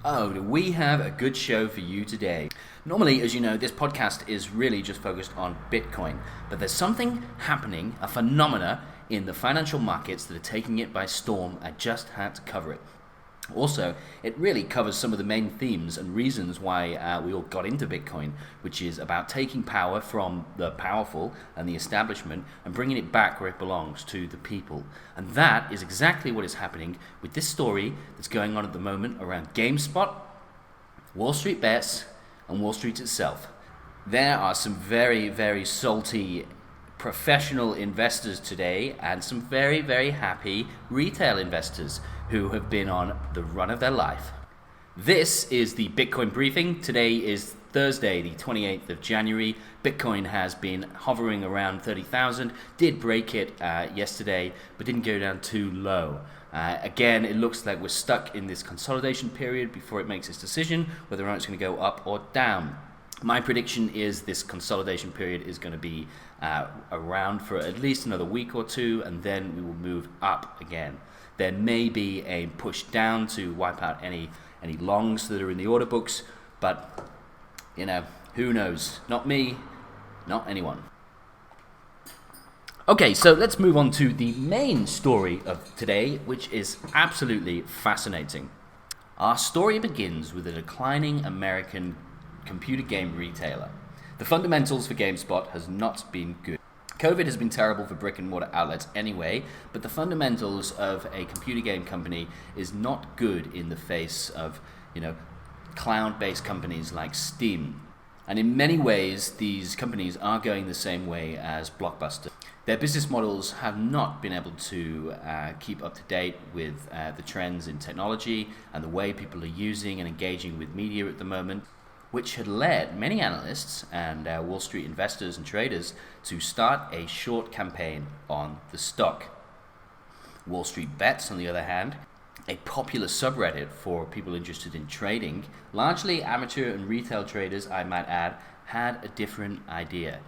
Oh, we have a good show for you today. Normally, as you know, this podcast is really just focused on Bitcoin, but there's something happening, a phenomena in the financial markets that are taking it by storm. I just had to cover it. Also, it really covers some of the main themes and reasons why we all got into Bitcoin, which is about taking power from the powerful and the establishment and bringing it back where it belongs, to the people. And that is exactly what is happening with this story that's going on at the moment around GameSpot, Wall Street bets, and Wall Street itself. There are some very, very salty professional investors today and some very, very happy retail investors who have been on the run of their life. This is the Bitcoin briefing. Today is Thursday, the 28th of January. Bitcoin has been hovering around 30,000, did break it yesterday, but didn't go down too low. Again, it looks like we're stuck in this consolidation period before it makes its decision whether or not it's going to go up or down. My prediction is this consolidation period is going to be around for at least another week or two, and then we will move up again. There may be a push down to wipe out any longs that are in the order books, but who knows? Not me, not anyone. Okay, so let's move on to the main story of today, which is absolutely fascinating. Our story begins with a declining American computer game retailer. The fundamentals for GameSpot has not been good. COVID has been terrible for brick and mortar outlets anyway, but the fundamentals of a computer game company is not good in the face of, cloud-based companies like Steam. And in many ways, these companies are going the same way as Blockbuster. Their business models have not been able to keep up to date with the trends in technology and the way people are using and engaging with media at the moment, which had led many analysts and Wall Street investors and traders to start a short campaign on the stock. Wall Street Bets, on the other hand, a popular subreddit for people interested in trading, largely amateur and retail traders, I might add, had a different idea.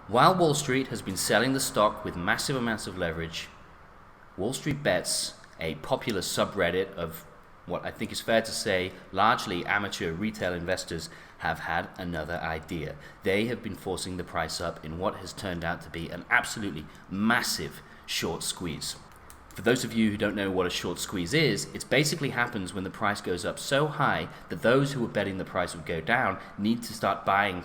While Wall Street has been selling the stock with massive amounts of leverage, Wall Street Bets, a popular subreddit of what I think is fair to say, largely amateur retail investors, have had another idea. They have been forcing the price up in what has turned out to be an absolutely massive short squeeze. For those of you who don't know what a short squeeze is, it basically happens when the price goes up so high that those who were betting the price would go down need to start buying,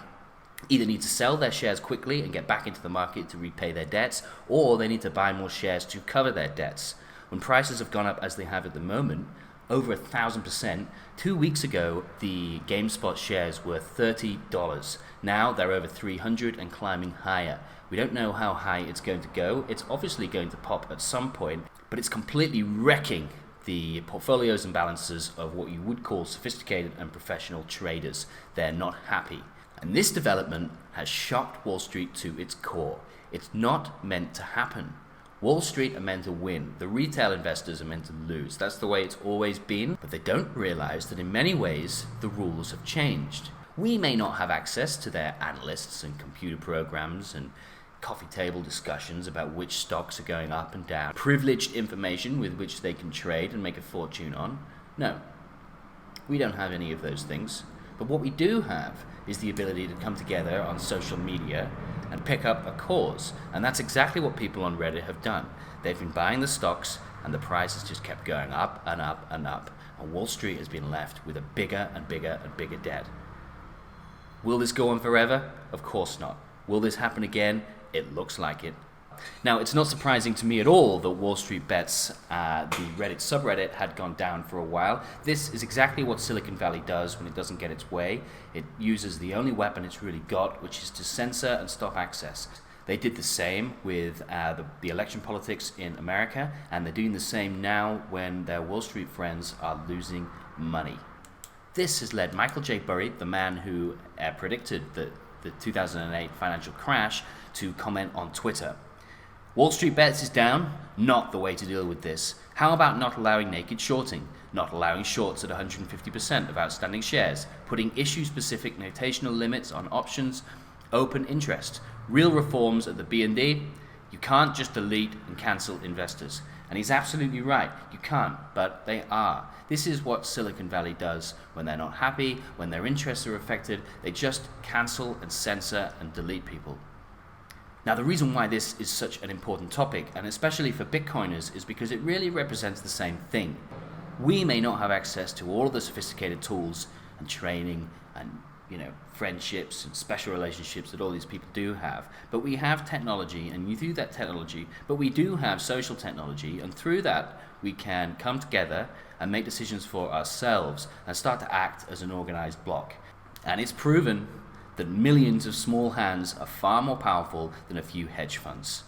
either need to sell their shares quickly and get back into the market to repay their debts, or they need to buy more shares to cover their debts. When prices have gone up as they have at the moment, over 1,000%. 2 weeks ago, the GameSpot shares were $30. Now they're over $300 and climbing higher. We don't know how high it's going to go. It's obviously going to pop at some point, but it's completely wrecking the portfolios and balances of what you would call sophisticated and professional traders. They're not happy. And this development has shocked Wall Street to its core. It's not meant to happen. Wall Street are meant to win. The retail investors are meant to lose. That's the way it's always been, but they don't realize that in many ways the rules have changed. We may not have access to their analysts and computer programs and coffee table discussions about which stocks are going up and down, privileged information with which they can trade and make a fortune on. No, we don't have any of those things. But what we do have is the ability to come together on social media and pick up a cause. And that's exactly what people on Reddit have done. They've been buying the stocks, and the price has just kept going up and up and up. And Wall Street has been left with a bigger and bigger and bigger debt. Will this go on forever? Of course not. Will this happen again? It looks like it. Now, it's not surprising to me at all that Wall Street Bets, the Reddit subreddit, had gone down for a while. This is exactly what Silicon Valley does when it doesn't get its way. It uses the only weapon it's really got, which is to censor and stop access. They did the same with the election politics in America, and they're doing the same now when their Wall Street friends are losing money. This has led Michael J. Burry, the man who predicted the 2008 financial crash, to comment on Twitter. Wall Street Bets is down, not the way to deal with this. How about not allowing naked shorting, not allowing shorts at 150% of outstanding shares, putting issue-specific notational limits on options, open interest, real reforms at the B&D? You can't just delete and cancel investors. And he's absolutely right. You can't, but they are. This is what Silicon Valley does when they're not happy, when their interests are affected. They just cancel and censor and delete people. Now, the reason why this is such an important topic, and especially for Bitcoiners, is because it really represents the same thing. We may not have access to all of the sophisticated tools and training and friendships and special relationships that all these people do have, but we have technology, and through that technology, but we do have social technology, and through that we can come together and make decisions for ourselves and start to act as an organized block. And it's proven that millions of small hands are far more powerful than a few hedge funds.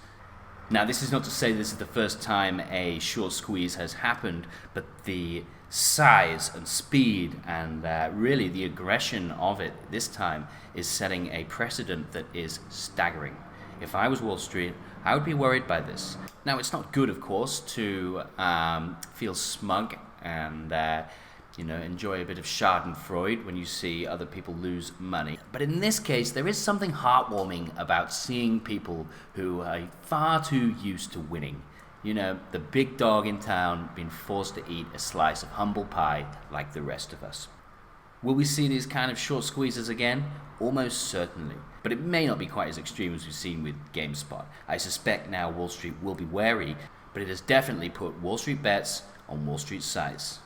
Now, this is not to say this is the first time a short squeeze has happened, but the size and speed and really the aggression of it this time is setting a precedent that is staggering. If I was Wall Street, I would be worried by this. Now, it's not good, of course, to feel smug and enjoy a bit of schadenfreude when you see other people lose money. But in this case, there is something heartwarming about seeing people who are far too used to winning. The big dog in town being forced to eat a slice of humble pie like the rest of us. Will we see these kind of short squeezes again? Almost certainly. But it may not be quite as extreme as we've seen with GameSpot. I suspect now Wall Street will be wary, but it has definitely put Wall Street bets on Wall Street size.